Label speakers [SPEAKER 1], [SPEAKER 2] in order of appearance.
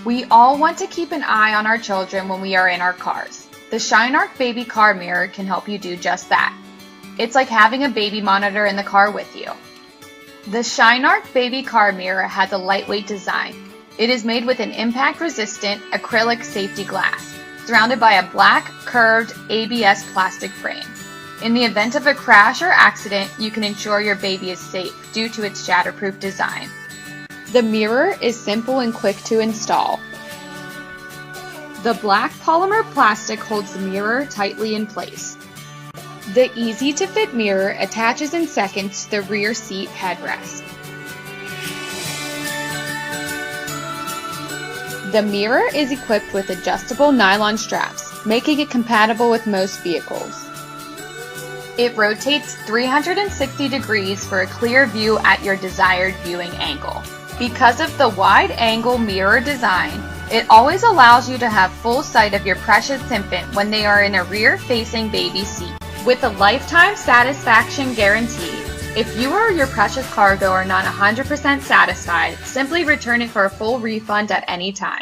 [SPEAKER 1] We all want to keep an eye on our children when we are in our cars. The Shine Arc Baby Car Mirror can help you do just that. It's like having a baby monitor in the car with you. The Shine Arc Baby Car Mirror has a lightweight design. It is made with an impact-resistant acrylic safety glass, surrounded by a black, curved ABS plastic frame. In the event of a crash or accident, you can ensure your baby is safe due to its shatterproof design. The mirror is simple and quick to install. The black polymer plastic holds the mirror tightly in place. The easy-to-fit mirror attaches in seconds to the rear seat headrest. The mirror is equipped with adjustable nylon straps, making it compatible with most vehicles. It rotates 360 degrees for a clear view at your desired viewing angle. Because of the wide-angle mirror design, it always allows you to have full sight of your precious infant when they are in a rear-facing baby seat. With a lifetime satisfaction guarantee, if you or your precious cargo are not 100% satisfied, simply return it for a full refund at any time.